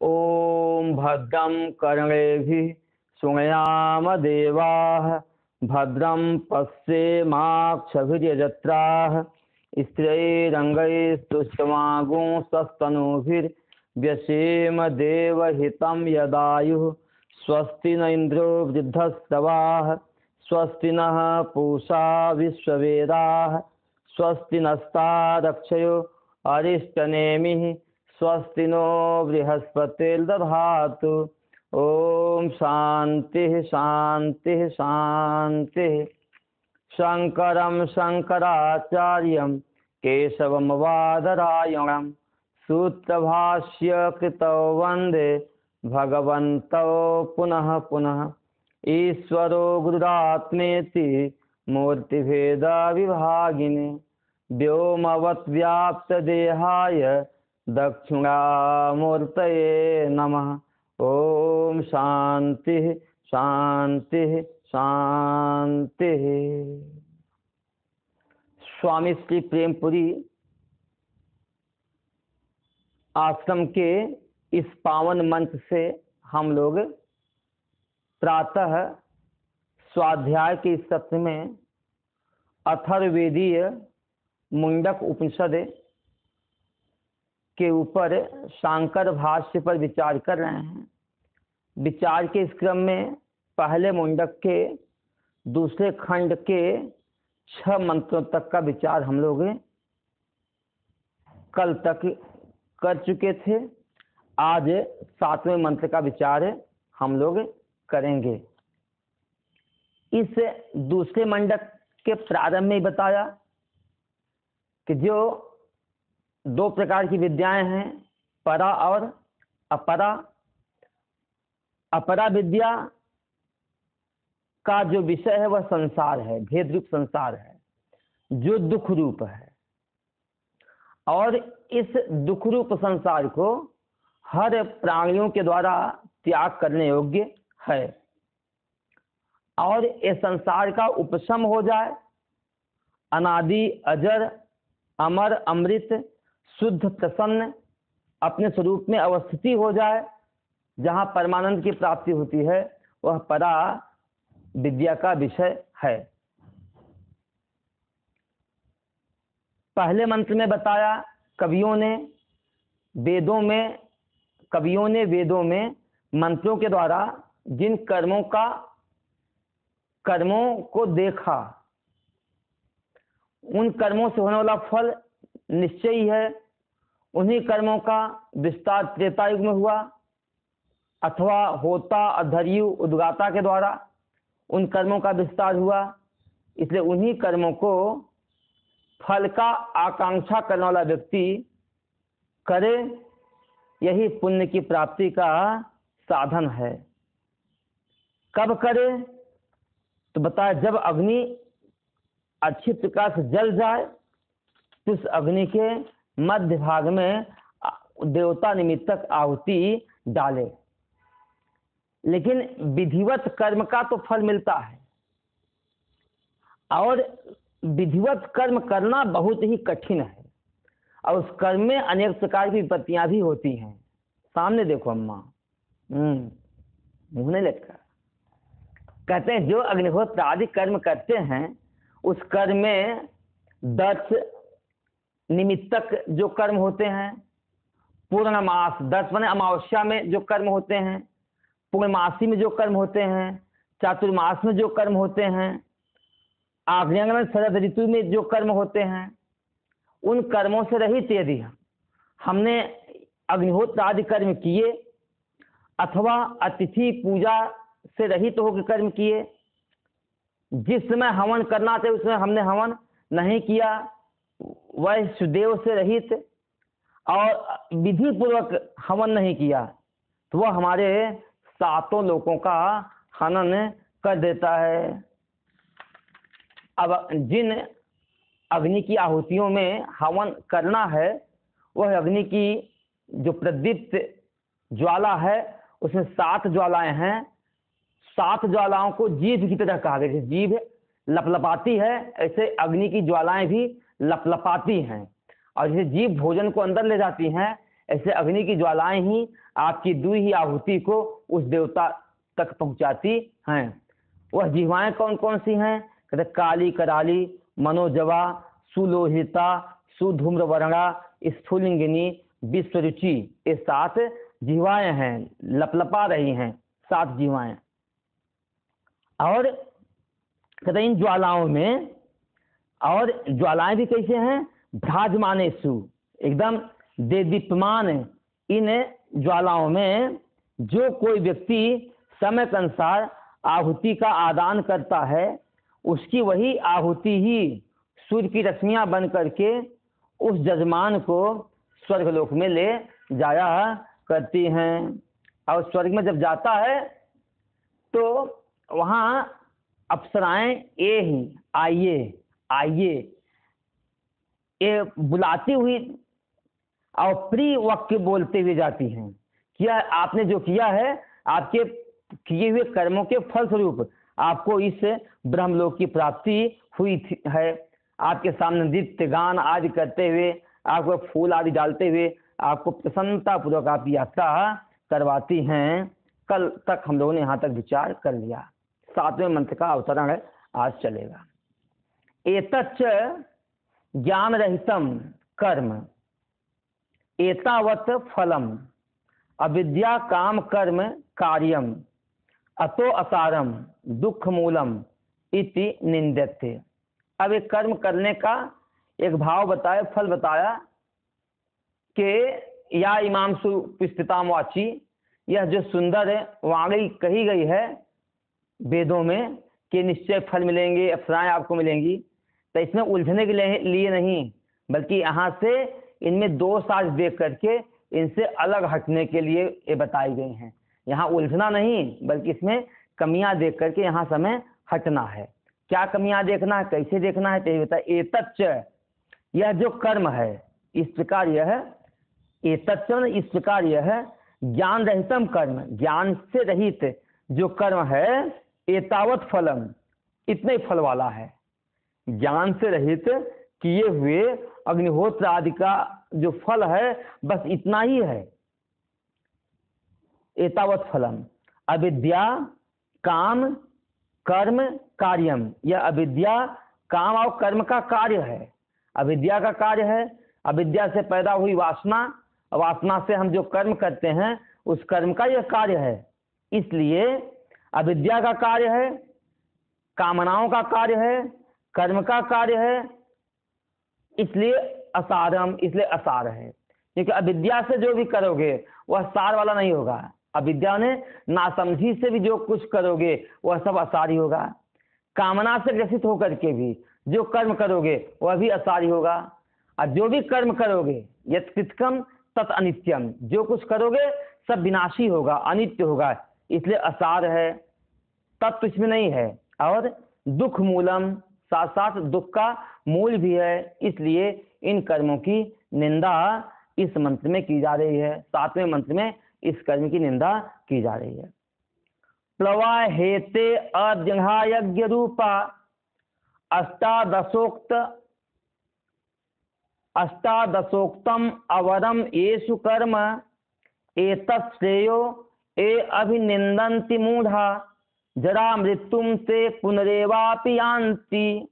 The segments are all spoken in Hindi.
ॐ भद्रं कर्णेभिः शृणुयाम देवाः भद्रं पश्येमाक्षभिर्यजत्राः स्थिरैरङ्गैस्तुष्टुवागुंसस्तनूभिर्व्यसेम देवहितं यदायुः स्वस्ति न इन्द्रो वृद्धस्तवाः स्वस्ति नः पूषा विश्ववेदाः स्वस्ति नस्तारक्षयो अरिष्टनेमिः स्वस्ति नो बृहस्पतिर्दधातु। ओम शांति शांति शांति। शंकरं शंकराचार्यं केशवं बादरायणं सूत्रभाष्य कृतौ वंदे भगवन्तौ पुनः पुनः। ईश्वरो गुरुरात्मेति मूर्तिभेद विभागिने व्योमवत् व्याप्त देहाय दक्षिणामूर्तये नमः। ओम शांति शांति शांति। स्वामी श्री प्रेमपुरी आश्रम के इस पावन मंच से हम लोग प्रातः स्वाध्याय के इस सत्र में अथर्ववेदीय मुंडक उपनिषद के ऊपर शांकर भाष्य पर विचार कर रहे हैं। विचार के इस क्रम में पहले मुंडक के दूसरे खंड के 6 मंत्रों तक का विचार हम लोग कल तक कर चुके थे। आज 7वें मंत्र का विचार हम लोग करेंगे। इस दूसरे मंडक के प्रारंभ में ही बताया कि जो 2 प्रकार की विद्याएं हैं, परा और अपरा। अपरा विद्या का जो विषय है वह संसार है, भेद रूप संसार है जो दुख रूप है, और इस दुख रूप संसार को हर प्राणियों के द्वारा त्याग करने योग्य है। और इस संसार का उपशम हो जाए, अनादि अजर अमर अमृत शुद्ध प्रसन्न अपने स्वरूप में अवस्थिति हो जाए, जहाँ परमानंद की प्राप्ति होती है, वह परा विद्या का विषय है। पहले मंत्र में बताया कवियों ने वेदों में मंत्रों के द्वारा जिन कर्मों को देखा, उन कर्मों से होने वाला फल निश्चयी है। उन्हीं कर्मों का विस्तार त्रेता युग में हुआ, अथवा होता अधर्यु उद्गाता के द्वारा उन कर्मों का विस्तार हुआ। इसलिए उन्हीं कर्मों को फल का आकांक्षा करने वाला व्यक्ति करे, यही पुण्य की प्राप्ति का साधन है। कब करे तो बताया, जब अग्नि अच्छी प्रकार से जल जाए तो उस अग्नि के मध्य भाग में देवता निमित्तक आहुति डाले। लेकिन विधिवत कर्म का तो फल मिलता है, और विधिवत कर्म करना बहुत ही कठिन है, और उस कर्म में अनेक प्रकार की विपत्तियां भी होती हैं। सामने देखो अम्मा, मुंह नहीं लटका। कहते हैं जो अग्निहोत्र आदि कर्म करते हैं उस कर्म में 10 निमित्तक जो कर्म होते हैं, पूर्णमास 10 माने अमावस्या में जो कर्म होते हैं, पूर्णमासी में जो कर्म होते हैं, चातुर्मास में जो कर्म होते हैं, आग्नेय शरद ऋतु में जो कर्म होते हैं, उन कर्मों से रहित यदि हमने अग्निहोत्र आदि कर्म किए, अथवा अतिथि पूजा से रहित होकर कर्म किए, जिस समय हवन करना चाहिए उसमें हमने हवन नहीं किया, वह सुदेव से रहित और विधि पूर्वक हवन नहीं किया, तो वह हमारे 7 लोकों का हनन कर देता है। अब जिन अग्नि की आहुतियों में हवन करना है, वह अग्नि की जो प्रदीप्त ज्वाला है उसमें 7 ज्वालाएं हैं। 7 ज्वालाओं को जीभ की तरह कहा गया। जीभ लपलपाती है, ऐसे अग्नि की ज्वालाएं भी लपलपाती हैं। और जैसे जीभ भोजन को अंदर ले जाती हैं, ऐसे अग्नि की ज्वालाएं ही आपकी दी हुई आहुति को उस देवता तक पहुंचाती हैं। वह जिह्वाएं कौन कौन सी हैं? कहते काली कराली, मनोजवा, सुलोहिता, सुधूम्रवर्णा, स्फुलिंगिनी, विश्वरुचि, ये 7 जिह्वाएं हैं, लपलपा रही हैं 7 जिह्वाएं। और कहते इन ज्वालाओं में, और ज्वालाएं भी कैसे हैं? भ्राजमानेषु, एकदम देदीप्यमान। इन ज्वालाओं में जो कोई व्यक्ति समय के अनुसार आहुति का आदान करता है, उसकी वही आहुति ही सूर्य की रश्मियां बन करके उस जजमान को स्वर्गलोक में ले जाया करती हैं। और स्वर्ग में जब जाता है तो वहाँ अप्सराएं ये ही आइए आइए ये बुलाती हुई और प्रिय वाक्य बोलते हुए जाती हैं। क्या आपने जो किया है, आपके किए हुए कर्मों के फलस्वरूप आपको इस ब्रह्मलोक की प्राप्ति हुई है। आपके सामने नृत्य गान आदि करते हुए, आपको फूल आदि डालते हुए आपको प्रसन्नता पूर्वक आप यात्रा करवाती हैं। कल तक हम लोगों ने यहाँ तक विचार कर लिया। 7वें मंत्र का अवतरण है, आज चलेगा। एतच्च ज्ञान रहितम कर्म एतावत फलम अविद्या काम कर्म कार्यम अतो असारम दुख मूलम इति निंदते। अब एक कर्म करने का एक भाव बताया, फल बताया कि या इमाम सुस्थिताम वाची, यह जो सुंदर वाणी कही गई है वेदों में कि निश्चय फल मिलेंगे, अप्सराएं आपको मिलेंगी, तो इसमें उलझने के लिए नहीं, बल्कि यहाँ से इनमें दोष आज देख करके इनसे अलग हटने के लिए ये बताई गई हैं। यहाँ उलझना नहीं, बल्कि इसमें कमियां देख करके यहाँ समय हटना है। क्या कमियां देखना है, कैसे देखना है, तो ये बताए। एतच्च, यह जो कर्म है, इस प्रकार यह एतच्च, इस प्रकार यह ज्ञान रहितम कर्म, ज्ञान से रहित जो कर्म है, एतावत फलम, इतने फल वाला है। ज्ञान से रहित किए हुए अग्निहोत्र आदि का जो फल है, बस इतना ही है। एतावत फलम अविद्या काम कर्म कार्यम, यह अविद्या काम और कर्म का कार्य है। अविद्या का कार्य है, अविद्या से पैदा हुई वासना, वासना से हम जो कर्म करते हैं उस कर्म का यह कार्य है। इसलिए अविद्या का कार्य है, कामनाओं का कार्य है, कर्म का कार्य है, इसलिए असारम, इसलिए असार है। क्योंकि अविद्या से जो भी करोगे वह सार वाला नहीं होगा। अविद्या ने नासमझी से भी जो कुछ करोगे वह सब असारी होगा। कामना से ग्रसित होकर के भी जो कर्म करोगे वह भी असारी होगा। और जो भी कर्म करोगे यत्कृतकम तत् अनित्यम, जो कुछ करोगे सब विनाशी होगा, अनित्य होगा, इसलिए असार है, तत्व इसमें नहीं है। और दुख मूलम, साथ साथ दुख का मूल भी है, इसलिए इन कर्मों की निंदा इस मंत्र में की जा रही है। 7वें मंत्र में इस कर्म की निंदा की जा रही है। प्लवा हेते अजंघायज्ञ रूपा अष्टादशोक्तम अवरम येषु कर्म एतत् श्रेयो ए अभिनिंदन्ति मूढ़ा जरा मृत्युम से पुनरेवापि यान्ति।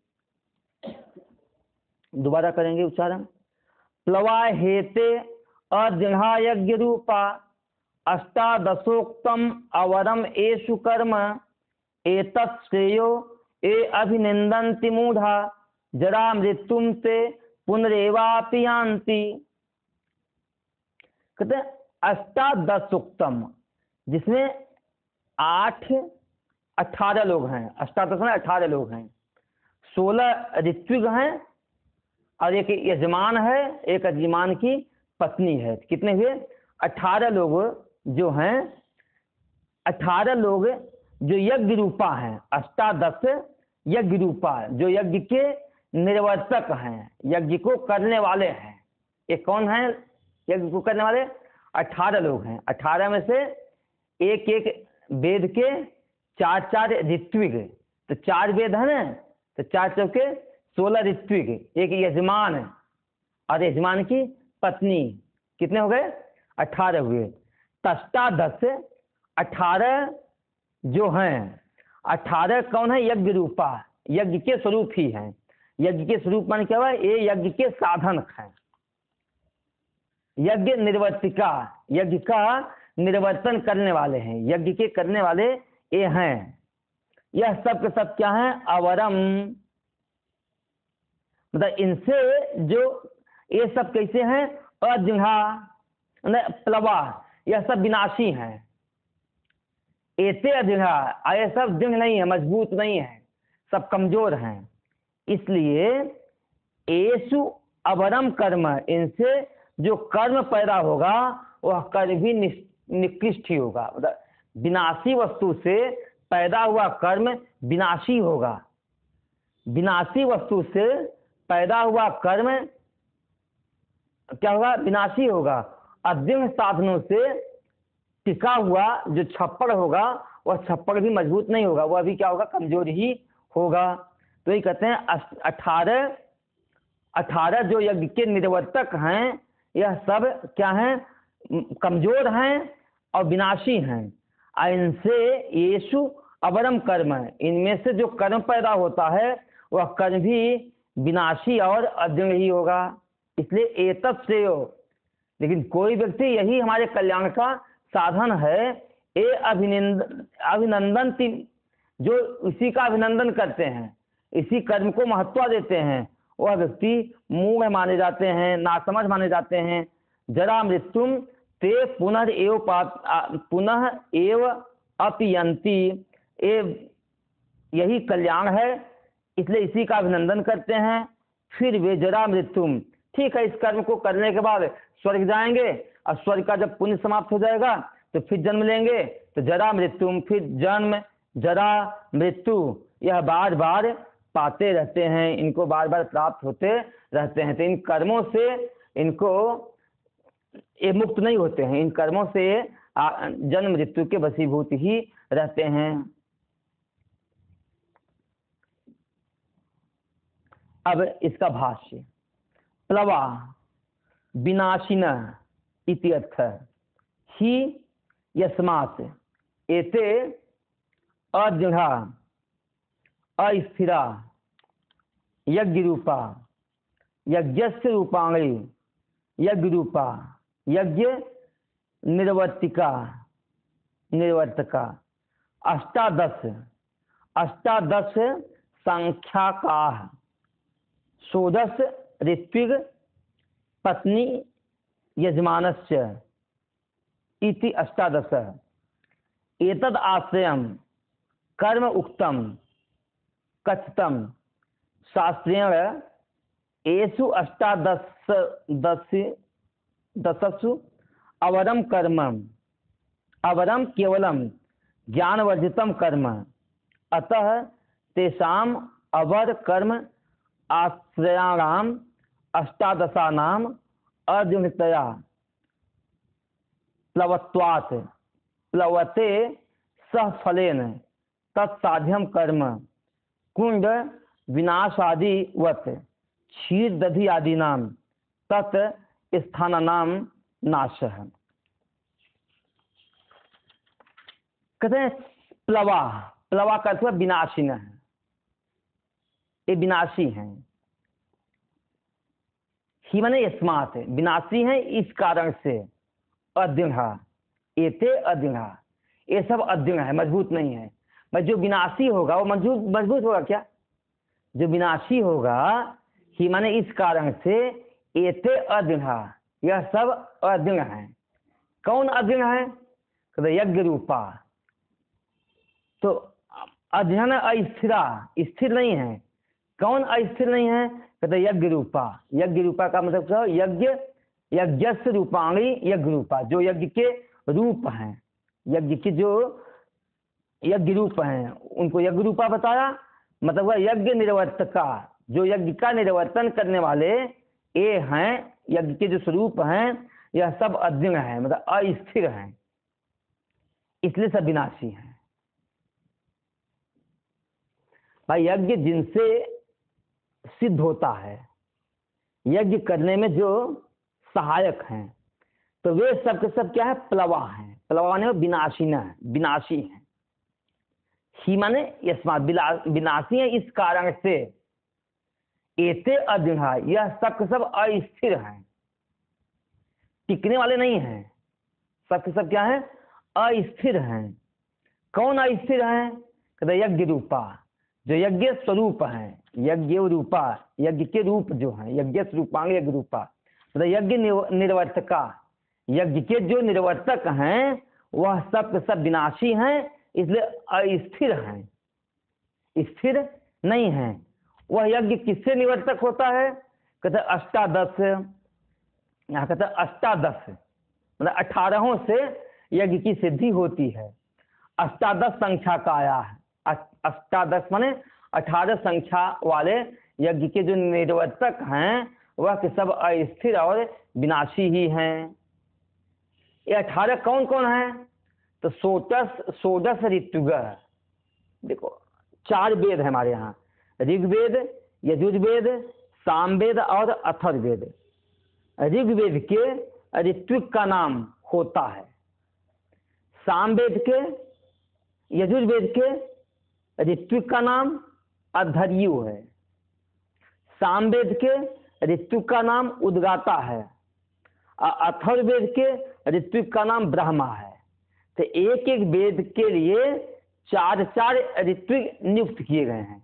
दोबारा करेंगे उच्चारण। प्लवा हेते अजंघायज्ञ रूपा अष्टादशोक्तम अवरम येषु कर्म एतत् श्रेयो ए अभिनिंदन्ति मूढ़ा जरा मृत्युम से पुनरेवापि यान्ति। कहते हैं अष्टादशोक्तम, जिसमें 18 लोग हैं। अष्टादश में 18 लोग हैं, 16 ऋत्विक हैं और एक यजमान है, एक यजमान की पत्नी है। कितने हुए? 18 लोग जो हैं, 18 लोग जो यज्ञ रूपा हैं। अष्टादश यज्ञ रूपा, जो यज्ञ के निर्वर्तक हैं, यज्ञ को करने वाले हैं। ये कौन है यज्ञ को करने वाले? 18 लोग हैं। 18 में से एक एक वेद के 4 ऋत्विक, तो 4 वेद है ना, तो 4 चौके 16 ऋत्विक, एक यजमान और यजमान की पत्नी, कितने हो गए? 18 हुए। तष्टादश 18 जो हैं, 18 कौन है? यज्ञ रूपा, यज्ञ के स्वरूप ही हैं। यज्ञ के स्वरूप मान क्या हुआ? ये यज्ञ के साधन हैं। यज्ञ निर्वर्तिका, यज्ञ का निर्वर्तन करने वाले हैं, यज्ञ के करने वाले ये हैं। यह सब के सब क्या है? अवरम, मतलब इनसे जो ये सब कैसे हैं? अजिंहा, प्लवा, यह सब विनाशी हैं। एते अजिंहा, ये सब दृढ़ नहीं है, मजबूत नहीं है, सब कमजोर हैं। इसलिए एसु अवरम कर्म, इनसे जो कर्म पैदा होगा वह कर्म भी निकृष्ट ही होगा। मतलब विनाशी वस्तु से पैदा हुआ कर्म विनाशी होगा। विनाशी वस्तु से पैदा हुआ कर्म क्या होगा? विनाशी होगा। अदृढ़ साधनों से टिका हुआ जो छप्पड़ होगा वह छप्पड़ भी मजबूत नहीं होगा, वह भी क्या होगा? कमजोर ही होगा। तो ये कहते हैं 18 जो यज्ञ के निर्वर्तक हैं, यह सब क्या हैं? कमजोर हैं और विनाशी हैं। इनसे येषु अवरम कर्म है, इनमें से जो कर्म पैदा होता है वह कर्म भी विनाशी और अदृढ़ ही होगा। इसलिए एतत् श्रेयो, लेकिन कोई व्यक्ति यही हमारे कल्याण का साधन है, ये अभिनंदन जो इसी का अभिनंदन करते हैं, इसी कर्म को महत्व देते हैं, वह व्यक्ति मूढ़ माने जाते हैं, नासमझ माने जाते हैं। जरा मृत्युम ते पुनः एव अपयंती, यही कल्याण है, इसलिए इसी का अभिनंदन करते हैं। फिर वे जरा मृत्युम, ठीक है, इस कर्म को करने के बाद स्वर्ग जाएंगे, और स्वर्ग का जब पुण्य समाप्त हो जाएगा तो फिर जन्म लेंगे। तो जरा मृत्युम, फिर जन्म, जरा मृत्यु, यह बार बार पाते रहते हैं, इनको बार बार प्राप्त होते रहते हैं। तो इन कर्मों से इनको ये मुक्त नहीं होते हैं, इन कर्मों से जन्म मृत्यु के वशीभूत ही रहते हैं। अब इसका भाष्य, प्लवा विनाशिन इति अर्थ ही यस्मात् एते अदृढ़ अस्थिरा यज्ञ रूपा, यज्ञस्य रूपाणी यज्ञ रूपा, यज्ञ निर्वर्तिका निर्वर्तका, अष्टादश संख्याका, षोडश ऋत्विग पत्नी यजमानस्य इति अष्टादश। एतद् आश्रयं कर्म उक्तम कथितम शास्त्रेण एषु दशसु अवरम कर्म, अवरम केवलम ज्ञानवर्जितम कर्म, अतः तेषाम अवर कर्म आश्रयाणाम अष्टादशानाम अदृढ़तया प्लवत्वात् प्लवते सह फलेन तत्साध्यम कर्म कुंड विनाशादिवत क्षीर दधि आदि नाम तत् स्थानानाम नाशः। कहते हैं प्लवा, प्लवा का अर्थ विनाशिन है, ये विनाशी हैं। ही माने यस्मात्, विनाशी हैं इस कारण से। अदृढ़, एते अदृढ़, ये सब अदृढ़ है, मजबूत नहीं है। बस जो विनाशी होगा वो मजबूत होगा क्या? जो विनाशी होगा, ही माने इस कारण से, एते अदृढ़, यह सब अदृढ़ हैं। कौन अदृढ़ है? कहते यज्ञ रूपा। तो अध्ययन अस्थिरा, स्थिर नहीं है। कौन अस्थिर नहीं है? कहते यज्ञ रूपा। यज्ञ रूपा का मतलब क्या? यज्ञ, यज्ञस्य रूपाणी यज्ञ रूपा, जो यज्ञ के रूप हैं, यज्ञ के जो यज्ञ रूप हैं उनको यज्ञ रूपा बताया। मतलब वह यज्ञ निर्वर्तका, जो यज्ञ का निर्वर्तन करने वाले ये हैं, यज्ञ के जो स्वरूप हैं, यह सब अदृढ़ हैं, मतलब अस्थिर हैं, इसलिए सब विनाशी हैं। भाई यज्ञ जिनसे सिद्ध होता है, यज्ञ करने में जो सहायक हैं, तो वे सब के सब क्या है, प्लवा हैं। प्लवा माने विनाशी न है, विनाशी हैं। ही माने यस्मात्, विनाशी है इस कारण से। एते अदृढ़ा, यह सब के सब अस्थिर हैं, टिकने वाले नहीं हैं। सब के सब क्या है, अस्थिर हैं। कौन अस्थिर हैं, कहते यज्ञ रूपा, जो यज्ञ स्वरूप हैं। यज्ञ रूपा, यज्ञ के रूप जो हैं, यज्ञ रूपांग यज्ञ रूपा, मतलब यज्ञ निर्वर्तका, यज्ञ के जो निर्वर्तक हैं वह सब के सब विनाशी हैं, इसलिए अस्थिर हैं, स्थिर नहीं हैं। वह यज्ञ किससे निवर्तक होता है, कहते अष्टादश, यहाँ कहते अष्टादश मतलब 18 से यज्ञ की सिद्धि होती है। अष्टादश संख्या का आया है, अष्टादश माने 18 संख्या वाले यज्ञ के जो निर्वर्तक हैं वह के सब अस्थिर और विनाशी ही हैं। ये 18 कौन कौन हैं, तो षोडश ऋतुग, देखो 4 वेद है हमारे यहाँ, ऋग्वेद, यजुर्वेद, सामवेद और अथर्ववेद। ऋग्वेद के ऋत्विक का नाम होता है, सामवेद के, यजुर्वेद के ऋत्विक का नाम अधर्यु है, सामवेद के ऋत्विक का नाम उद्गाता है, अथर्ववेद के ऋत्विक का नाम ब्रह्मा है। तो एक एक वेद के लिए 4 ऋत्विक नियुक्त किए गए हैं।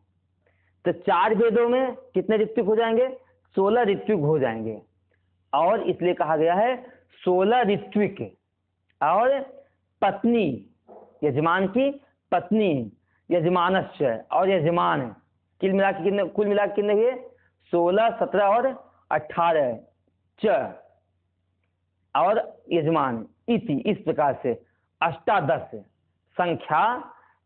तो 4 वेदों में कितने ऋत्विक हो जाएंगे, 16 ऋत्विक हो जाएंगे। और इसलिए कहा गया है 16 ऋत्विक और पत्नी, यजमान की पत्नी, यजमानस्य और यजमान, कुल मिला के कितने हुए, 16, 17 और 18 और यजमान इति, इस प्रकार से अष्टादश संख्या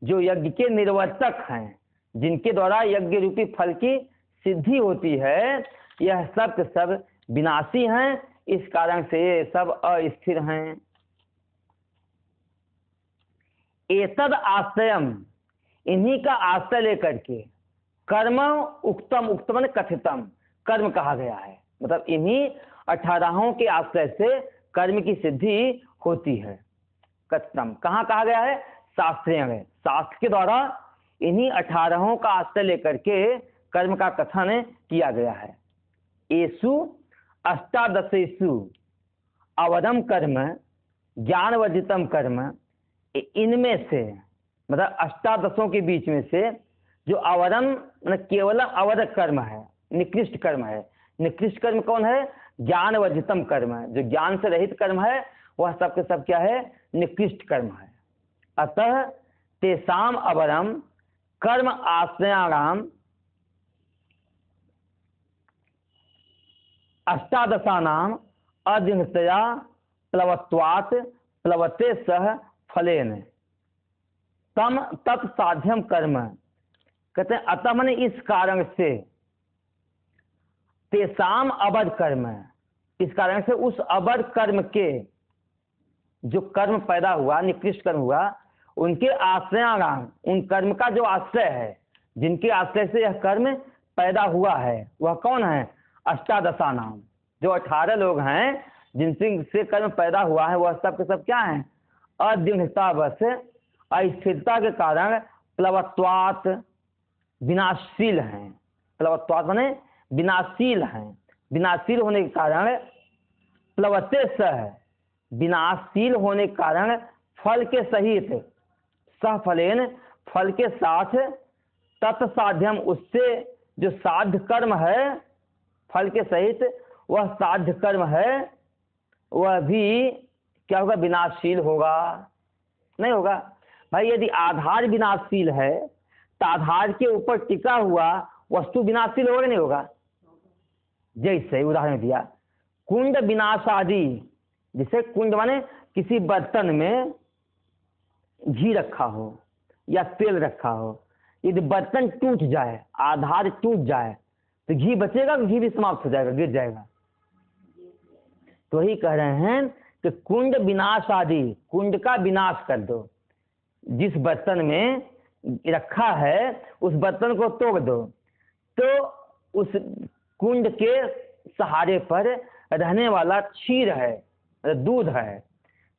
जो यज्ञ के निर्वर्तक हैं, जिनके द्वारा यज्ञ रूपी फल की सिद्धि होती है, यह सब के सब विनाशी हैं, इस कारण से ये सब अस्थिर हैं। एतद आश्रयम, इन्हीं का आश्रय लेकर के, कर्म उक्तम, उक्तम माने कथितम, कर्म कहा गया है, मतलब इन्हीं 18 के आश्रय से कर्म की सिद्धि होती है। कथितम कहाँ कहा गया है, शास्त्रीय में, शास्त्र के द्वारा इन्हीं 18 का आश्रय लेकर के कर्म का कथन किया गया है। येषु अष्टादशेषु अवरम कर्म ज्ञानवर्जितम कर्म, इनमें से मतलब अष्टादशों के बीच में से जो अवरम मतलब केवल अवर कर्म है, निकृष्ट कर्म है। निकृष्ट कर्म कौन है, ज्ञानवर्जितम कर्म है, जो ज्ञान से रहित कर्म है वह सब के सब क्या है, निकृष्ट कर्म है। अतः तेसाम अवरम कर्म आश्रयाणाम अष्टादशानाम अदृढ़तया प्लवत्वात् प्लवते सह फलेन तम तत्साध्यम कर्म, कहते हैं अतः माने इस कारण से, तेसाम अबर कर्म, इस कारण से उस अबर कर्म के जो कर्म पैदा हुआ, निकृष्ट कर्म हुआ, उनके आश्रयाणाम, उन कर्म का जो आश्रय है, जिनके आश्रय से यह कर्म पैदा हुआ है, वह कौन है, अष्टादशा नाम, जो 18 लोग हैं जिनसे कर्म पैदा हुआ है, वह सब के सब क्या हैं, अदृढ़ता बस अस्थिरता के कारण प्लवत्वात् विनाशील हैं। प्लवत्वात् माने विनाशील हैं, विनाशील होने के कारण प्लवते सह, विनाशील होने के कारण फल के सहित, सहफलेन फल के साथ, तत्साध्यम उससे जो साध्य कर्म है फल के सहित, वह साध्य कर्म है, वह भी क्या होगा, विनाशील होगा, नहीं होगा। भाई यदि आधार विनाशील है तो आधार के ऊपर टिका हुआ वस्तु विनाशील होगा नहीं होगा। जैसे उदाहरण दिया कुंड विनाश आदि, जैसे कुंड माने किसी बर्तन में घी रखा हो या तेल रखा हो, यदि बर्तन टूट जाए, आधार टूट जाए तो घी बचेगा, घी भी समाप्त हो जाएगा, गिर जाएगा। तो वही कह रहे हैं कि कुंड विनाश आदि, कुंड का विनाश कर दो, जिस बर्तन में रखा है उस बर्तन को तोड़ दो, तो उस कुंड के सहारे पर रहने वाला क्षीर है, दूध है,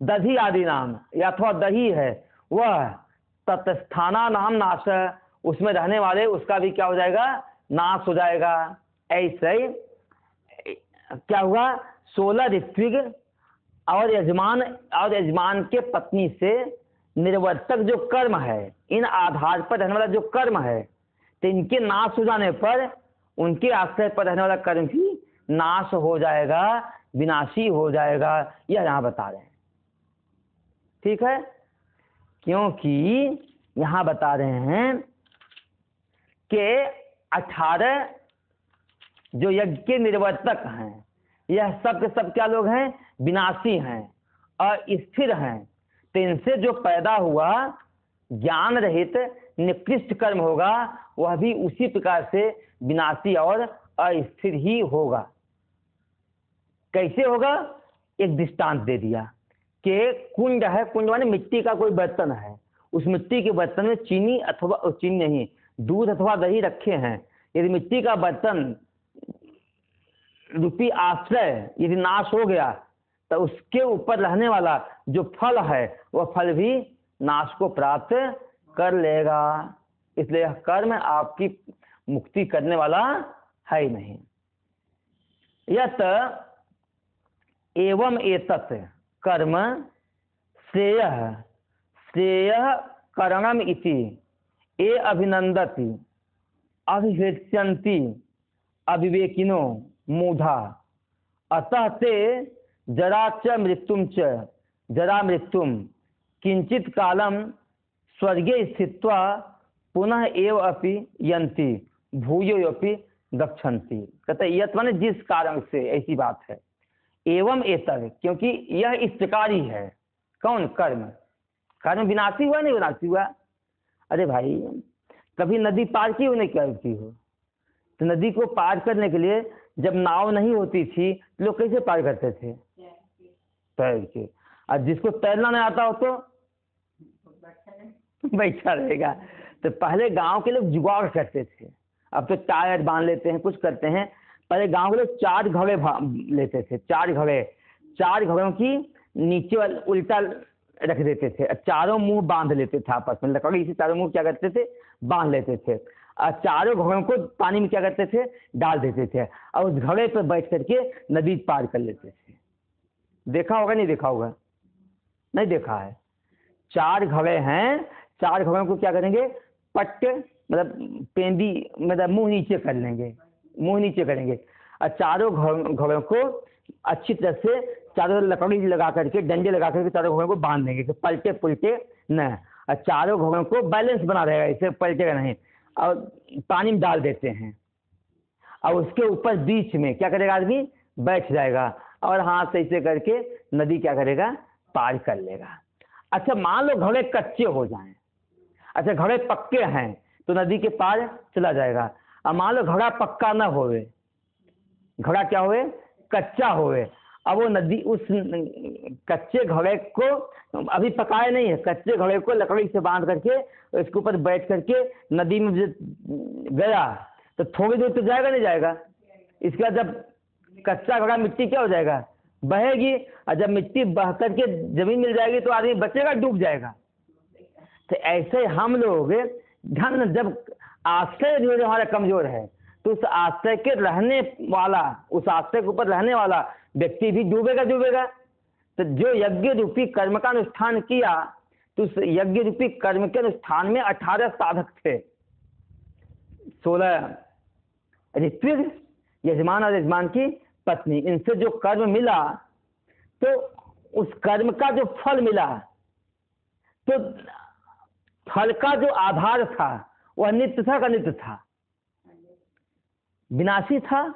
दधी आदि नाम या अथवा दही है, वह तत्स्थाना नाम नाश, उसमें रहने वाले उसका भी क्या हो जाएगा, नाश हो जाएगा। ऐसे ही क्या हुआ, 16 ऋत्विक और यजमान के पत्नी से निर्वर्तक जो कर्म है, इन आधार पर रहने वाला जो कर्म है, तो इनके नाश हो जाने पर उनके आश्रय पर रहने वाला कर्म भी नाश हो जाएगा, विनाशी हो जाएगा, यह यहाँ बता रहे हैं। ठीक है, क्योंकि यहाँ बता रहे हैं कि 18 जो यज्ञ के निर्वर्तक हैं, यह सब के सब क्या लोग हैं, विनाशी हैं और स्थिर हैं। तो इनसे जो पैदा हुआ ज्ञान रहित निकृष्ट कर्म होगा, वह भी उसी प्रकार से विनाशी और अस्थिर ही होगा। कैसे होगा, एक दृष्टांत दे दिया कि कुंड है, कुंड माने मिट्टी का कोई बर्तन है, उस मिट्टी के बर्तन में चीनी अथवा चीनी नहीं, दूध अथवा दही रखे हैं। यदि मिट्टी का बर्तन रूपी आश्रय यदि नाश हो गया, तो उसके ऊपर रहने वाला जो फल है, वह फल भी नाश को प्राप्त कर लेगा। इसलिए यह कर्म आपकी मुक्ति करने वाला है ही नहीं। यत एवं एतत् कर्म श्रेय करणम इति ए अभिनंदति अभिवेक्ष्यन्ति अविवेकिनो मूढ़ा अतः ते जरा च मृत्युम च जरा मृत्युम किंचित कालम स्वर्गे स्थित्वा पुनः एव अपि यन्ति भूयो अपि गच्छन्ति। कहते यत माने जिस कारण से, ऐसी बात है। एवं एतद, क्योंकि यह इस प्रकार ही है। कौन, कर्म। कर्म विनाशी हुआ नहीं विनाशी हुआ। अरे भाई, कभी नदी पार की हो नहीं करती हो, तो नदी को पार करने के लिए जब नाव नहीं होती थी, लोग कैसे पार करते थे, तैर के। और जिसको तैरना नहीं आता हो तो बैठा रहेगा। तो पहले गांव के लोग जुगाड़ करते थे, अब तो टायर बांध लेते हैं, कुछ करते हैं। पहले गांव के लोग 4 घड़े लेते थे, 4 घड़ों की नीचे उल्टा रख देते थे, चारों मुंह बांध लेते थे आपस में, लकड़ी से चारों मुंह क्या करते थे, बांध लेते थे। और चारों घड़ों को पानी में क्या करते थे, डाल देते थे, और उस घड़े पर बैठ करके नदी पार कर लेते थे। देखा होगा, नहीं देखा होगा? नहीं देखा है। 4 घड़े हैं, 4 घड़ों को क्या करेंगे, पट्ट मतलब पेंदी मतलब मुंह नीचे कर लेंगे, मुंह नीचे करेंगे, और चारों घड़ों को अच्छी तरह से चारों लकड़ी लगा करके, डंडे लगा करके चारों घड़ों को बांध देंगे कि पलटे पुलटे न, और चारों घड़ों को बैलेंस बना रहेगा, इसे पलटेगा नहीं। और पानी में डाल देते हैं, और उसके ऊपर बीच में क्या करेगा, आदमी बैठ जाएगा और हाथ से ऐसे करके नदी क्या करेगा, पार कर लेगा। अच्छा, मान लो घड़े कच्चे हो जाएं, अच्छा घड़े पक्के हैं तो नदी के पार चला जाएगा। अब मान लो घड़ा पक्का ना होवे, घड़ा क्या होवे, कच्चा होवे, अब वो नदी उस कच्चे घड़े को अभी पकाए नहीं है, कच्चे घड़े को लकड़ी से बांध करके इसके ऊपर बैठ करके नदी में गया तो थोड़ी दूर तो जाएगा नहीं जाएगा। इसके बाद जब कच्चा घड़ा मिट्टी क्या हो जाएगा, बहेगी, और जब मिट्टी बह करके जमीन मिल जाएगी तो आदमी बचेगा, डूब जाएगा। तो ऐसे हम लोग धन जब आश्रय जो हमारा कमजोर है, तो उस आश्रय के रहने वाला, उस आश्रय के ऊपर रहने वाला व्यक्ति भी डूबेगा। तो जो यज्ञ रूपी कर्म का अनुष्ठान किया, तो उस यज्ञ रूपी कर्म के अनुष्ठान में 18 साधक थे, 16 ऋत्विक, यजमान और यजमान की पत्नी। इनसे जो कर्म मिला, तो उस कर्म का जो फल मिला, तो फल का जो आधार था वह नित्य था का नित्य था, विनाशी था,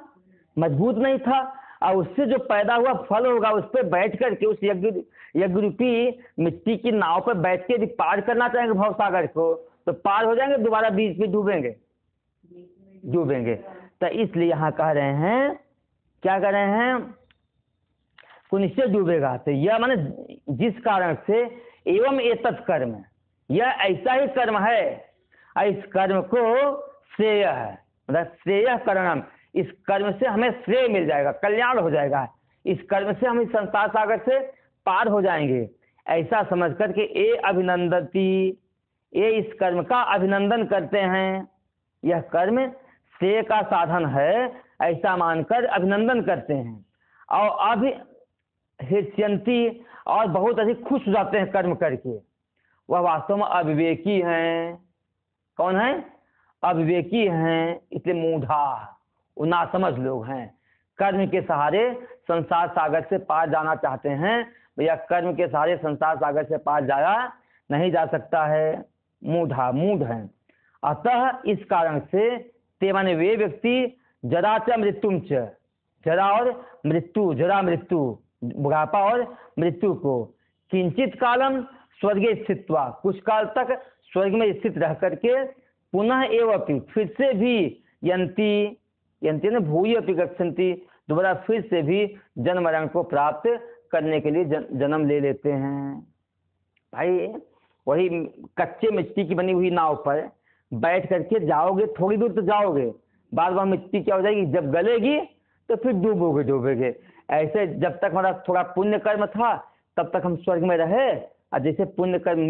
मजबूत नहीं था। और उससे जो पैदा हुआ फल होगा, उस पर बैठ करके उस यज्ञ रूपी मिट्टी की नाव पर बैठ के यदि पार करना चाहेंगे भवसागर को, तो पार हो जाएंगे, दोबारा बीच में डूबेंगे। तो इसलिए यहाँ कह रहे हैं, क्या कह रहे हैं, को निश्चय डूबेगा। तो यह माने जिस कारण से एवं एतत् कर्म, यह ऐसा ही कर्म है, और इस कर्म को श्रेय है, मतलब श्रेय करणम, इस कर्म से हमें श्रेय मिल जाएगा, कल्याण हो जाएगा। इस कर्म से हम इस संसार सागर से पार हो जाएंगे, ऐसा समझ करके ए अभिनंदती, ये इस कर्म का अभिनंदन करते हैं। यह कर्म श्रेय का साधन है ऐसा मानकर अभिनंदन करते हैं। और अभिहृष्यन्ति, और बहुत अधिक खुश हो जाते हैं कर्म करके। वह वास्तव में अविवेकी हैं। कौन है? अविवेकी हैं, इसलिए मूढ़ा, वो नासमझ लोग हैं। कर्म के सहारे संसार सागर से पार जाना चाहते हैं, भैया कर्म के सहारे संसार सागर से पार जाया नहीं जा सकता है, मूढ़ है। अतः इस कारण से ते माने वे व्यक्ति जरा च मृत्युम च, जरा और मृत्यु, जरा मृत्यु, बुढ़ापा और मृत्यु को, किंचित कालम स्वर्गे स्थित्वा, कुछ काल तक स्वर्ग में स्थित रह करके, पुनः एवं फिर से भी यंती, यंती ने भूय अपि गच्छन्ति, दोबारा फिर से भी जन्म मरण को प्राप्त करने के लिए जन्म ले लेते हैं। भाई वही कच्चे मिट्टी की बनी हुई नाव पर बैठ करके जाओगे, थोड़ी दूर तो जाओगे, बार बार मिट्टी क्या हो जाएगी, जब गलेगी तो फिर डूबोगे। ऐसे जब तक हमारा थोड़ा पुण्य कर्म था तब तक हम स्वर्ग में रहे, और जैसे पुण्य कर्म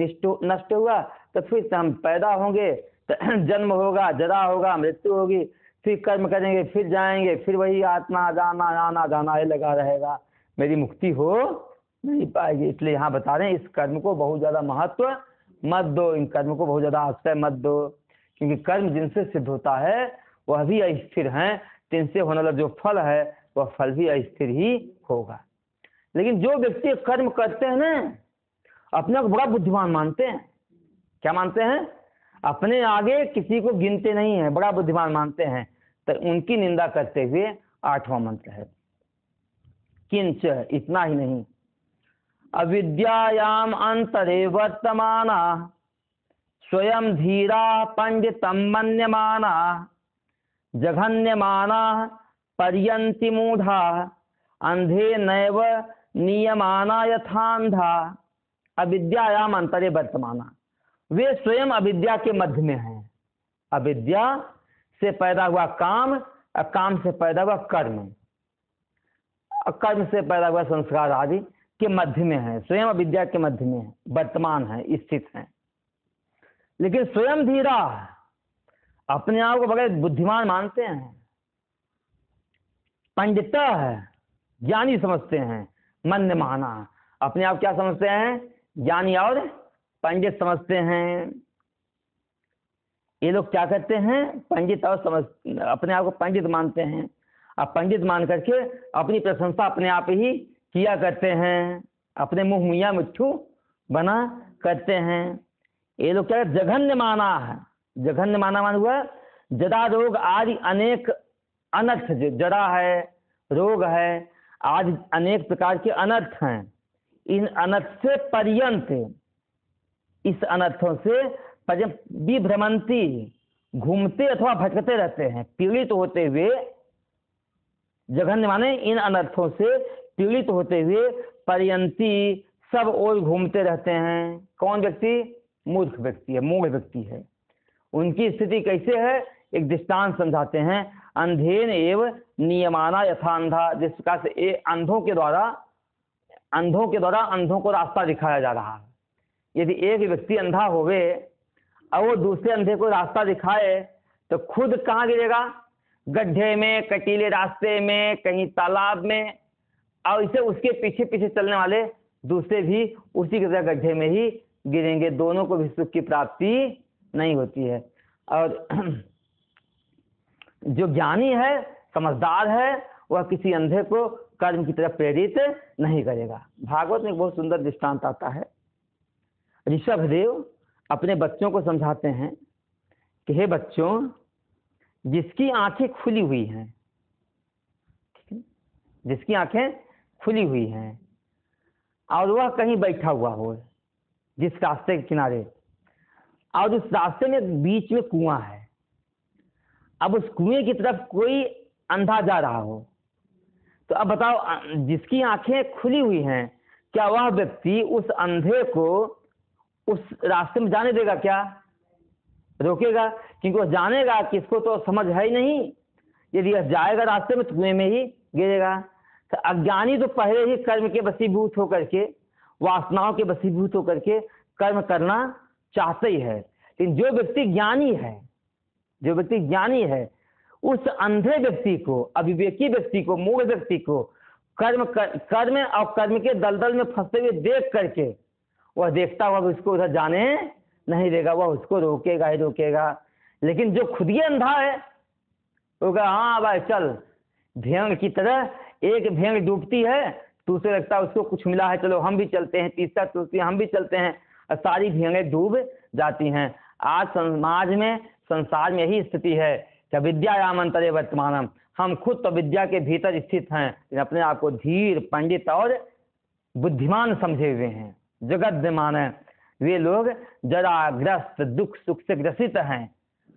नष्ट हुआ तो फिर से हम पैदा होंगे, तो जन्म होगा, जरा होगा, मृत्यु होगी, फिर कर्म करेंगे, फिर जाएंगे, फिर वही आत्मा जाना आना जाना ही लगा रहेगा, मेरी मुक्ति हो नहीं पाएगी। इसलिए यहाँ बता रहे हैं इस कर्म को बहुत ज़्यादा महत्व मत दो, इन कर्म को बहुत ज़्यादा आश्रय मत दो, क्योंकि कर्म जिनसे सिद्ध होता है वह भी अस्थिर हैं, जिनसे होने वाला जो फल है वह फल भी अस्थिर ही होगा। लेकिन जो व्यक्ति कर्म करते हैं ना, अपने को बड़ा बुद्धिमान मानते हैं। क्या मानते हैं? अपने आगे किसी को गिनते नहीं है, बड़ा बुद्धिमान मानते हैं, तो उनकी निंदा करते हुए 8वां मंत्र है, किंच, इतना ही नहीं, अविद्यायाम अंतरे वर्तमाना स्वयं धीरा पंडितम मन्यमाना जघन्यमाना पर्यन्ति मूढ़ा अंधे नैव नियमाना यथांधा। अविद्यायाम अंतरे वर्तमाना, वे स्वयं अविद्या के मध्य में हैं। अविद्या से पैदा हुआ काम, और काम से पैदा हुआ कर्म, और कर्म से पैदा हुआ संस्कार आदि के मध्य में है, स्वयं अविद्या के मध्य में है, वर्तमान है, स्थित है। लेकिन स्वयं धीरा, अपने आप को बड़े बुद्धिमान मानते हैं, पंडित है, ज्ञानी समझते हैं, मन्य माना, अपने आप क्या समझते हैं? ज्ञानी और पंडित समझते हैं। ये लोग क्या करते हैं? पंडित और अपने आप को पंडित मानते हैं, और पंडित मान करके अपनी प्रशंसा अपने आप ही किया करते हैं, अपने मुंह मियाँ मिट्ठू बना करते हैं। ये लोग क्या जघन्य माना है, जघन्य माना मान हुआ जरा रोग आदि अनेक अनर्थ, जरा है, रोग है, आज अनेक प्रकार के अनर्थ हैं, इन अनर्थ से पर्यंत, इस अनर्थों से विभ्रमंती, घूमते अथवा भटकते रहते हैं, पीड़ित होते हुए, जघन्य माने इन अनर्थों से पीड़ित होते हुए, पर्यंती सब ओर घूमते रहते हैं। कौन व्यक्ति? मूर्ख व्यक्ति है, मूढ़ व्यक्ति है। उनकी स्थिति कैसे है? एक दृष्टांत समझाते हैं, अंधेन एव नियमाना यथांधा, जिस प्रकार से अंधों के द्वारा अंधों को रास्ता दिखाया जा रहा है। यदि एक व्यक्ति अंधा होवे और वो दूसरे अंधे को रास्ता दिखाए तो खुद कहाँ गिरेगा? गड्ढे में, कटीले रास्ते में, कहीं तालाब में, और इसे उसके पीछे पीछे चलने वाले दूसरे भी उसी के तरह गड्ढे में ही गिरेंगे, दोनों को भी सुख की प्राप्ति नहीं होती है। और जो ज्ञानी है, समझदार है, वह किसी अंधे को कर्म की तरफ प्रेरित नहीं करेगा। भागवत में एक बहुत सुंदर दृष्टांत आता है। ऋषभदेव अपने बच्चों को समझाते हैं कि हे बच्चों, जिसकी आंखें खुली हुई हैं, जिसकी आंखें खुली हुई हैं और वह कहीं बैठा हुआ हो जिस रास्ते के किनारे, और उस रास्ते में बीच में कुआं है, अब उस कुएं की तरफ कोई अंधा जा रहा हो, तो अब बताओ, जिसकी आंखें खुली हुई हैं, क्या वह व्यक्ति उस अंधे को उस रास्ते में जाने देगा? क्या रोकेगा? क्योंकि वह जानेगा कि इसको तो समझ है ही नहीं, यदि यह जाएगा रास्ते में तो कुएं में ही गिरेगा। तो अज्ञानी तो पहले ही कर्म के वशीभूत होकर के, वासनाओं के वशीभूत होकर के कर्म करना चाहते ही है। लेकिन जो व्यक्ति ज्ञानी है, जो व्यक्ति ज्ञानी है, उस अंधे व्यक्ति को, अविवेकी व्यक्ति को, मूढ़ व्यक्ति को कर्म और कर्म के दलदल में फंसे हुए देख करके वह देखता हुआ उसको उधर जाने नहीं देगा, वह उसको रोकेगा ही रोकेगा। लेकिन जो खुद ही अंधा है वो कहा हाँ भाई चल, भेड़ की तरह एक भेड़ डूबती है, दूसरे लगता है उसको कुछ मिला है, चलो हम भी चलते हैं, तीसरा सोचती है हम भी चलते हैं, और सारी भेड़ें डूब जाती हैं। आज समाज में, संसार में यही स्थिति है कि विद्यायाम अंतरे वर्तमानम, हम खुद तो विद्या के भीतर स्थित हैं, लेकिन अपने आप को धीर, पंडित और बुद्धिमान समझे हुए हैं। जगद्यमान है वे लोग जराग्रस्त, दुख सुख से ग्रसित हैं,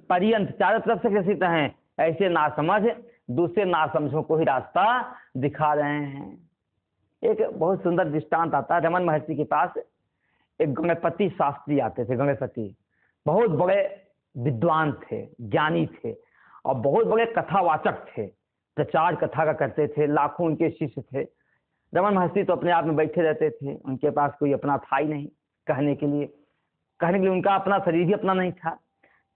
पर्यंत चारों तरफ से ग्रसित हैं। ऐसे नासमझ दूसरे नासमझों को ही रास्ता दिखा रहे हैं। एक बहुत सुंदर दृष्टांत आता है। रमन महर्षि के पास एक गणपति शास्त्री आते थे। गणपति बहुत बड़े विद्वान थे, ज्ञानी थे और बहुत बड़े कथावाचक थे, प्रचार कथा का करते थे, लाखों उनके शिष्य थे। रमन महर्षि तो अपने आप में बैठे रहते थे, उनके पास कोई अपना था ही नहीं कहने के लिए उनका अपना शरीर ही अपना नहीं था।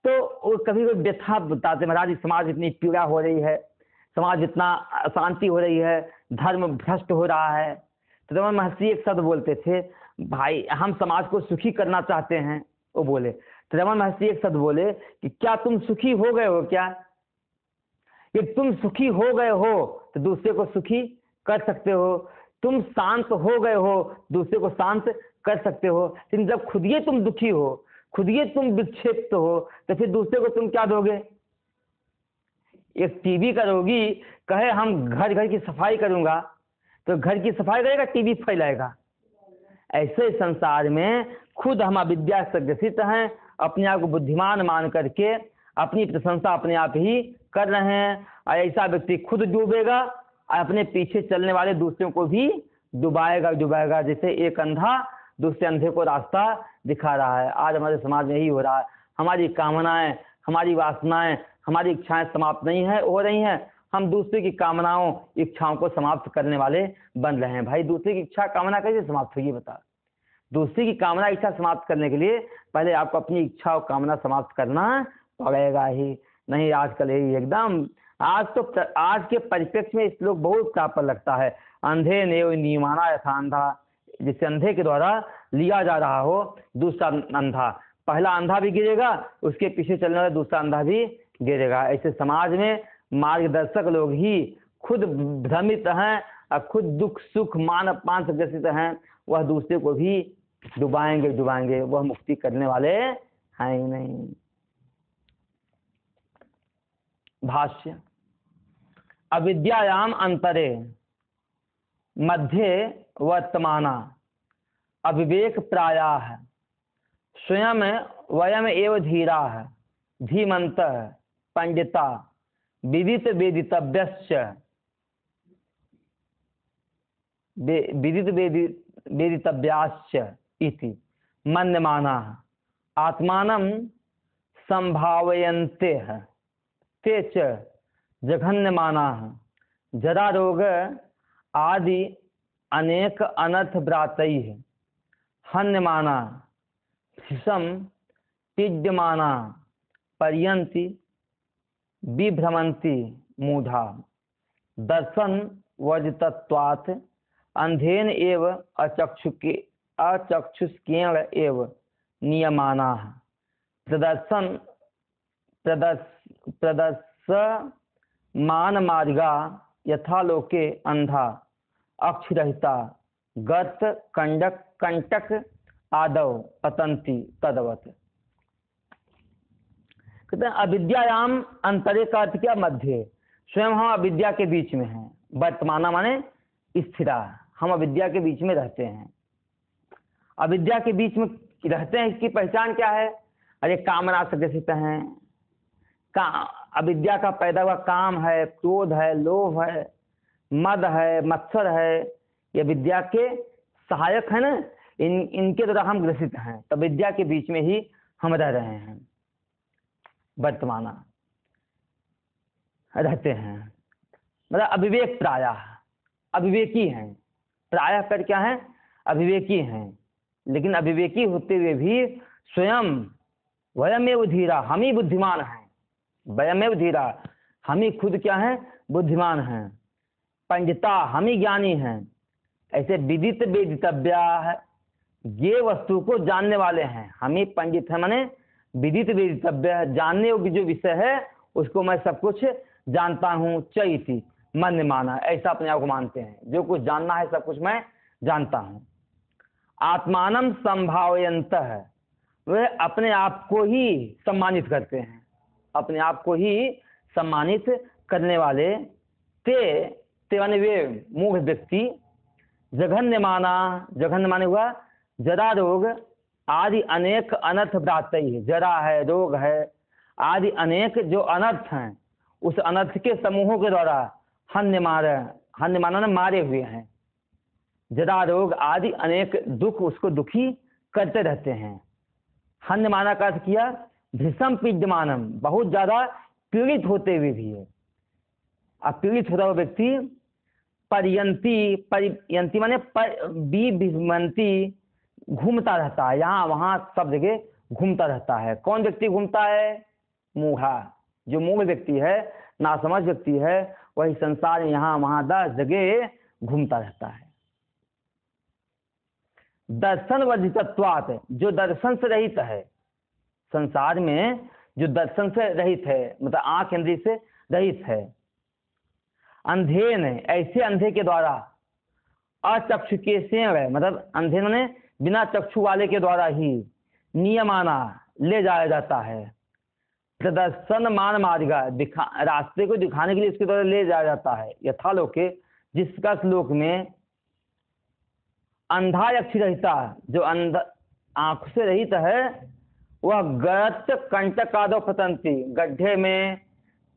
तो वो कभी कोई व्यथा बताते, महाराज समाज इतनी पीड़ा हो रही है, समाज इतना अशांति हो रही है, धर्म भ्रष्ट हो रहा है। तो रमन महर्षि एक शब्द बोलते थे, भाई हम समाज को सुखी करना चाहते हैं। वो बोले, तो रमन महर्षि एक शब्द बोले कि क्या तुम सुखी हो गए हो क्या? कि तुम सुखी हो गए हो तो दूसरे को सुखी कर सकते हो, तुम शांत हो गए हो दूसरे को शांत कर सकते हो। लेकिन जब खुद ये तुम दुखी हो, खुद ये तुम विक्षिप्त हो, तो फिर दूसरे को तुम क्या दोगे? एक टीबी का रोगी कहे हम घर घर की सफाई करूंगा, तो घर की सफाई करेगा, टीबी फैलाएगा। ऐसे संसार में खुद हम अविद्या से ग्रसित हैं, अपने आप को बुद्धिमान मान करके अपनी प्रशंसा अपने आप ही कर रहे हैं। और ऐसा व्यक्ति खुद डूबेगा और अपने पीछे चलने वाले दूसरों को भी डुबाएगा। जैसे एक अंधा दूसरे अंधे को रास्ता दिखा रहा है। आज हमारे समाज में यही हो रहा है। हमारी कामनाएं, हमारी वासनाएं, हमारी इच्छाएं समाप्त नहीं है हो रही हैं, हम दूसरे की कामनाओं, इच्छाओं को समाप्त करने वाले बन रहे हैं। भाई दूसरे की इच्छा कामना कैसे समाप्त होगी बता? दूसरे की कामना इच्छा समाप्त करने के लिए पहले आपको अपनी इच्छा और कामना समाप्त करना पड़ेगा ही। नहीं आजकल यही एकदम, आज के परिप्रेक्ष्य में श्लोक बहुत प्राप्त लगता है। अंधे नेव नियमाना यथा अंधा, जिससे अंधे के द्वारा लिया जा रहा हो दूसरा अंधा, पहला अंधा भी गिरेगा, उसके पीछे चलने वाला दूसरा अंधा भी गिरेगा। ऐसे समाज में मार्गदर्शक लोग ही खुद भ्रमित हैं और खुद दुख सुख मान अपमान से ग्रसित हैं, वह दूसरे को भी डुबाएंगे, वह मुक्ति करने वाले हैं ही नहीं। भाष्य, अविद्यायाम अंतरे मध्ये वर्तमाना अविवेक प्रायाः स्वयं वयम एव धीराः धीमन्तः पंडिता विदित वेदितव्यश्च वेदितव्याश्च इति मन्यमानाः आत्मानं संभावयन्तेः ते च जघन्यमानाः जरा रोग आदि अनेक अनर्थ भ्रातैः हन्यमाना भीषम पीड्यमाना पर्यन्ति विभ्रमन्ति मूढ़ा दर्शन वर्जितत्वात् अंधेन एव अचक्षुष्केण एव नियमानाः प्रदर्शमान मार्गा यथा लोके अंधा अक्षरहिता गर्त कंटक आदव पतंती तदवत। कहते हैं अविद्यायाम अंतरे का अर्थ क्या? मध्य। स्वयं हम अविद्या के बीच में हैं। वर्तमाना माने स्थिरा, हम अविद्या के बीच में रहते हैं। अविद्या के बीच में रहते हैं, इसकी पहचान क्या है? अरे कामना से ग्रसित हैं, अविद्या का पैदा हुआ काम है, क्रोध है, लोभ है, मद है, मत्सर है, ये विद्या के सहायक है ना, इनके द्वारा हम ग्रसित हैं। तो विद्या के बीच में ही हम रह रहे हैं, वर्तमाना रहते हैं। मतलब अविवेक प्रायः, अविवेकी हैं, प्रायः कर क्या है, अविवेकी हैं। लेकिन अविवेकी होते हुए भी स्वयं वयमेव धीरा, हम ही बुद्धिमान हैं, वयमेव धीरा, हम ही खुद क्या है, बुद्धिमान हैं। पंडिता, हम ही ज्ञानी हैं। ऐसे विदित वेदितव्या है, ये वस्तु को जानने वाले हैं, हम ही पंडित हैं, माने विदित वेदितव्य है, जानने योग्य जो विषय है उसको मैं सब कुछ जानता हूँ। चैति मन माना, ऐसा अपने आप को मानते हैं, जो कुछ जानना है सब कुछ मैं जानता हूँ। आत्मानम संभावयंत है, वे अपने आप को ही सम्मानित करते हैं, अपने आप को ही सम्मानित करने वाले। ते माने वे मूढ़ व्यक्ति, जघन्य माना, जघन्य माने हुआ जरा रोग आदि अनेक अनर्थ प्राप्त ही, जरा है, रोग है आदि अनेक जो अनर्थ हैं, उस अनर्थ के समूहों के द्वारा हन्य माना मारे हुए हैं। जरा रोग आदि अनेक दुख उसको दुखी करते रहते हैं। हन्य माना का अर्थ किया भीषम पीड्यमानम, बहुत ज्यादा पीड़ित होते हुए भी है। अब पीड़ित होता हुआ व्यक्ति परियंती माने विभ्रमंती, घूमता रहता है, यहाँ वहां सब जगह घूमता रहता है। कौन व्यक्ति घूमता है? मूढ़ा, जो मूढ़ व्यक्ति है, नासमझ व्यक्ति है, वही संसार में यहाँ वहां 10 जगह घूमता रहता है। दर्शन वर्जितत्वात्, जो दर्शन से रहित है, संसार में जो दर्शन से रहित है, मतलब आंख इंद्रिय से रहित है। अंधे ने, ऐसे अंधे के द्वारा, अचक्षु के से, मतलब अंधे ने बिना चक्षु वाले के द्वारा ही नियमाना ले जाया जाता है। प्रदर्शन मान मार्गा, रास्ते को दिखाने के लिए इसके द्वारा ले जाया जाता है। यथालोके, जिसका श्लोक में अंधा यक्षी रहता, जो आंख से रहित है, वह गत कंटकादो पतंती, गड्ढे में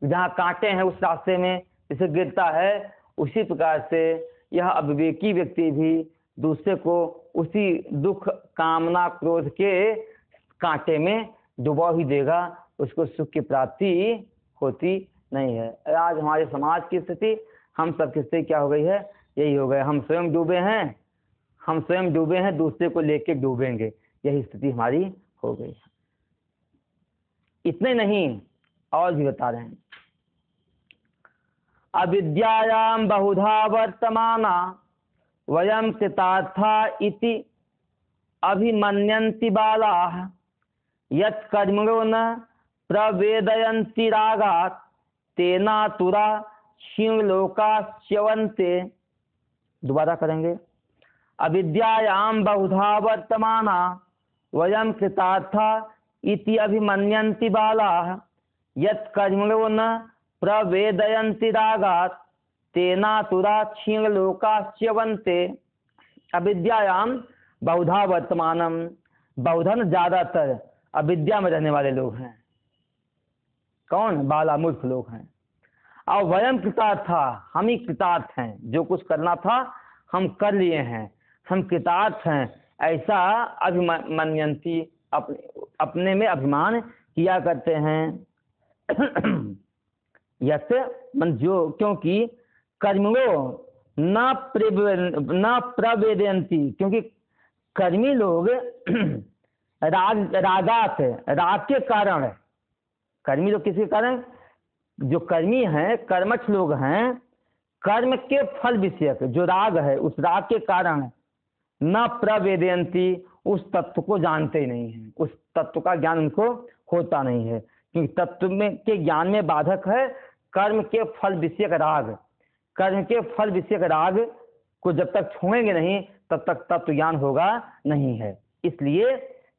जहाँ कांटे हैं उस रास्ते में इसे गिरता है, उसी प्रकार से यह अविवेकी व्यक्ति भी दूसरे को उसी दुख कामना क्रोध के कांटे में डुबा ही देगा, उसको सुख की प्राप्ति होती नहीं है। आज हमारे समाज की स्थिति, हम सब की स्थिति क्या हो गई है? यही हो गया, हम स्वयं डूबे हैं, हम स्वयं डूबे हैं, दूसरे को लेके डूबेंगे, यही स्थिति हमारी हो गई है। इतने नहीं, और भी बता रहे हैं। अविद्यायां बहुधा वर्तमाना वयं कृतार्था इति अभिमन्यन्ति बालाः यत् कर्मणो न प्रवेदयन्ति रागात् तेनातुरा शिवलोकाश्च्यवन्ते। दोबारा करेंगे। अविद्यायां बहुधा वर्तमाना वयं कृतार्था इति अभिमन्यन्ति बालाः यत् कर्मणो न प्रवेदयन्ति रागात् तेनातुरा क्षीणलोकाश्च्यवन्ते। अविद्यायां बहुधा वर्तमानम, बहुधन ज्यादातर अविद्या में रहने वाले लोग हैं। कौन? बाला, मूर्ख लोग हैं। और वयम कृतार्था, हम ही कृतार्थ हैं, जो कुछ करना था हम कर लिए हैं, हम कृतार्थ हैं, ऐसा अभिमन्यन्ति, अपने में अभिमान किया करते हैं। यत मन जो, क्योंकि कर्मो न प्रवेदयन्ति, क्योंकि कर्मी लोग रागात, राग के कारण, कर्मी लोग किसी कारण, जो कर्मी हैं, कर्मठ लोग हैं, कर्म के फल विषयक जो राग है, उस राग के कारण न प्रवेदयन्ति, उस तत्व को जानते ही नहीं हैं, उस तत्व का ज्ञान उनको होता नहीं है। क्योंकि तत्व में के ज्ञान में बाधक है कर्म के फल विषयक राग। कर्म के फल विषयक राग को जब तक छोड़ेंगे नहीं, तब तक तत्व ज्ञान होगा नहीं है। इसलिए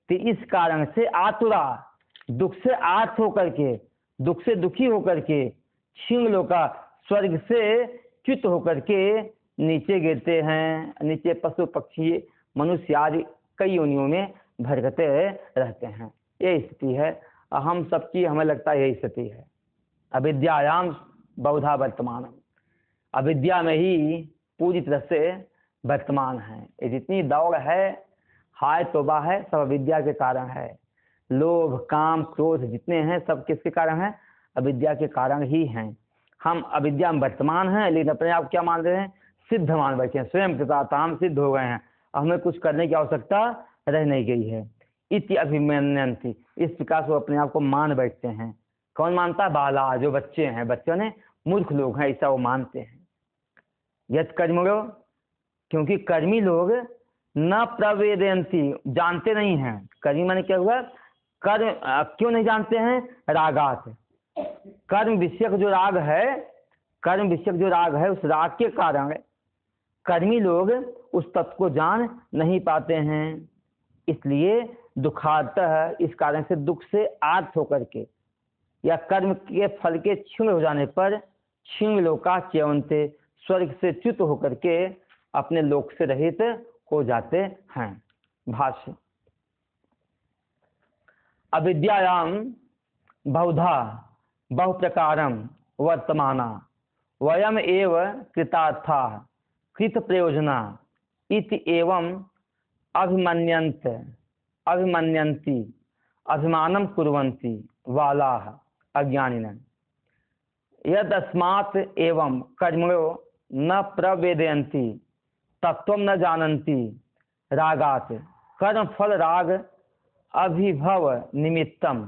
तो इस कारण से आतुरा, दुख से आर्त होकर के, दुख से दुखी होकर के, शिवलोका, स्वर्ग से च्युत होकर के नीचे गिरते हैं, नीचे पशु पक्षी मनुष्य आदि कई योनियों में भटकते रहते हैं। ये स्थिति है हम सबकी, हमें लगता है यही स्थिति है। अविद्यायाम बहुधा वर्तमान, अविद्या में ही पूरी तरह से वर्तमान है। ये जितनी दौड़ है, हाय तौबा है, सब अविद्या के कारण है। लोभ काम क्रोध जितने हैं सब किसके कारण है? अविद्या के कारण ही हैं। हम अविद्या में वर्तमान हैं, लेकिन अपने आप क्या मान रहे हैं? सिद्ध मान बैठे हैं, स्वयं कृतार्था, हम सिद्ध हो गए हैं, हमें कुछ करने की आवश्यकता रह नहीं गई है। इति अभिमन्यन्ति, इस प्रकार से वो अपने आप को मान बैठते हैं। कौन मानता है? बाला, जो बच्चे हैं, बच्चों ने मूर्ख लोग हैं, ऐसा वो मानते हैं। यत् कर्मणो, क्योंकि कर्मी लोग न प्रवेदयन्ति, जानते नहीं हैं। कर्मी माने क्या हुआ? कर्म क्यों नहीं जानते हैं? रागात, कर्म विषयक जो राग है, कर्म विषयक जो राग है, उस राग के कारण कर्मी लोग उस तत्व को जान नहीं पाते हैं, इसलिए दुखार्तः, इस कारण से दुख से आर्त होकर के या कर्म के फल के क्षीण हो जाने पर क्षीण लोका च्यवन्ते, स्वर्ग से च्युत होकर के अपने लोक से रहित हो जाते हैं। भाष्य। अविद्यायाम बहुधा बहुप्रकारम वर्तमाना वयम एव कृतार्था कृत प्रयोजना इति एवं अभिमन्यन्ति अभिमानम कुर्वन्ति वालाः अज्ञानिनः। यदस्मात् एवं कर्मणो न प्रवेदयन्ति तत्त्वं न जानन्ति रागात् कर्म फल राग अभिभव निमित्तं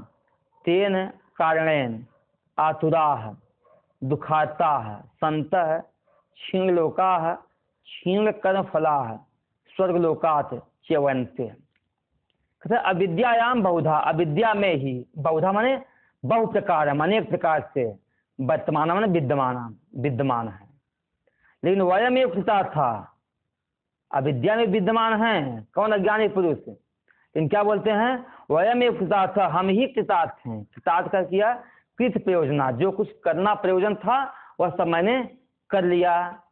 तेन कारणेन आतुराः दुखार्ताः सन्तः क्षीणलोकाः क्षीणकर्मफलाः स्वर्गलोकात् च्यवन्ते। अविद्यायाम बहुधा, अविद्या में ही, बहुधा माने बहु प्रकार, अनेक प्रकार से, वर्तमान माने विद्यमान है। लेकिन वयम एक कृतार्था, अविद्या में विद्यमान है कौन? अज्ञानी पुरुष। लेकिन क्या बोलते हैं? वयम एक कृतार्था, हम ही कृतार्थ हैं। कृतार्थ का किया कृत प्रयोजना, जो कुछ करना प्रयोजन था वह सब मैंने कर लिया।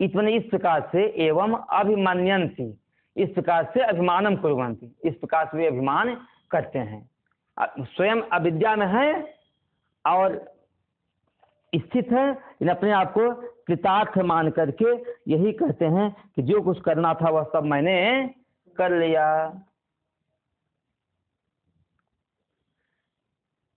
इस प्रकार से एवं अभिमन्यन्ति, इस प्रकार से अभिमानम कुर्वन्ति, इस प्रकार से वे अभिमान करते हैं। स्वयं अविद्या में है और स्थित है, इन अपने आप को कृतार्थ मान करके यही कहते हैं कि जो कुछ करना था वह सब मैंने कर लिया।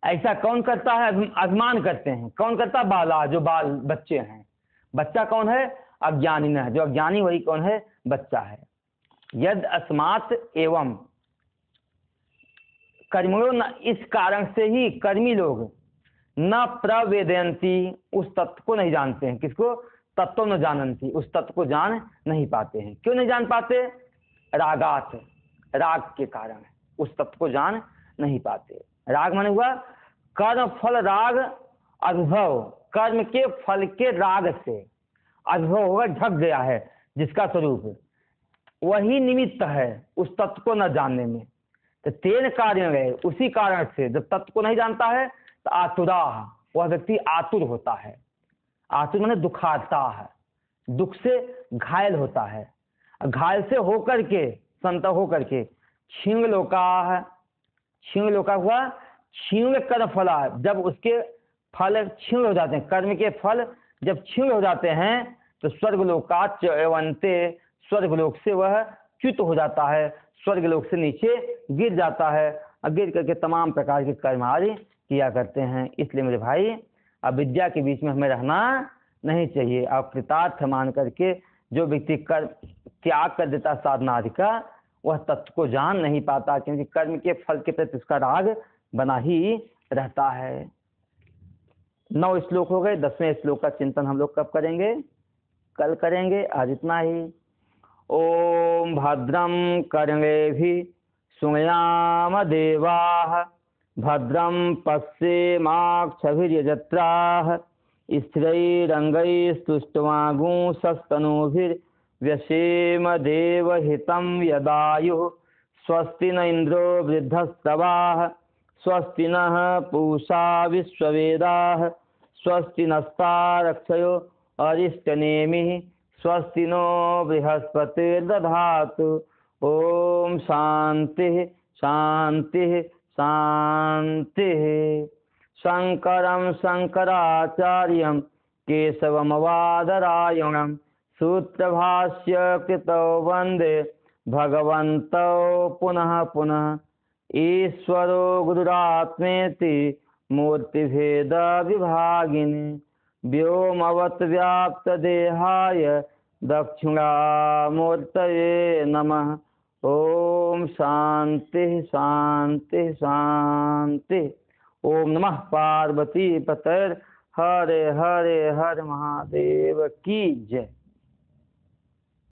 ऐसा कौन करता है? अभिमान करते हैं। कौन करता? बाला, जो बाल बच्चे हैं। बच्चा कौन है? अज्ञानी न है, जो अज्ञानी वही कौन है? बच्चा है। यद अस्मात् एवं कर्मियों न, इस कारण से ही कर्मी लोग न प्रवेदयन्ति, उस तत्व को नहीं जानते हैं। किसको? तत्व न जानन्ति, उस तत्व को जान नहीं पाते हैं। क्यों नहीं जान पाते? रागात, राग के कारण उस तत्व को जान नहीं पाते। राग माने हुआ कर्म फल राग अनुभव, कर्म के फल के राग से अनुभव होगा, ढक गया है, जिसका स्वरूप वही निमित्त है उस तत्व को न जानने में। तो तेन कार्य है, उसी कारण से जब तत्व को नहीं जानता है तो आतुरा, वह व्यक्ति आतुर होता है। आतुर माने दुखाता है, दुख से घायल होता है। घायल से होकर के, संत होकर के क्षीण लोका, क्षीण लोका हुआ क्षीण कर्म फला, जब उसके फल क्षीण हो जाते हैं, कर्म के फल जब क्षीण हो जाते हैं तो स्वर्गलोकात् च्यवन्ते, स्वर्गलोक से वह च्युत हो जाता है, स्वर्गलोक से नीचे गिर जाता है। गिर करके तमाम प्रकार के कर्म आदि किया करते हैं। इसलिए मेरे भाई, अविद्या के बीच में हमें रहना नहीं चाहिए। और कृतार्थ मान करके जो व्यक्ति कर्म त्याग कर देता साधना आदि का, वह तत्व को जान नहीं पाता, क्योंकि कर्म के फल के प्रति उसका राग बना ही रहता है। 9 श्लोक हो गए। 10वें श्लोक का चिंतन हम लोग कब करेंगे? कल करेंगे। आज इतना ही। ओम भद्रम कर्णेभिः शृणुयाम देवाः, भद्रम पश्येमाक्षभिर्यजत्राः, स्थिरैरङ्गैस्तुष्ट्वागुंसस्तनूभिर्व्यसेम देवहितं यदायुः। स्वस्ति न इन्द्रो वृद्धस्तवाः, स्वस्ति नः पूषा विश्ववेदाः, स्वस्ति नस्तारक्षयो अरिष्टनेमिः, स्वस्ति नो बृहस्पतिर्दधातु। ओम शांति शांति शांतिः। शंकरं शंकराचार्यं केशवमवादरायणं सूत्रभाष्य कृतौ वन्दे भगवन्तौ पुनः पुनः। ईश्वरो गुरुरात्मेति मूर्तिभेद विभागिने व्योमवत् व्याप्त देहाय दक्षिणामूर्तये नमः। ओम शांति शांति शांति। ओम नमः पार्वती पतये। हरे हरे हर महादेव की जय।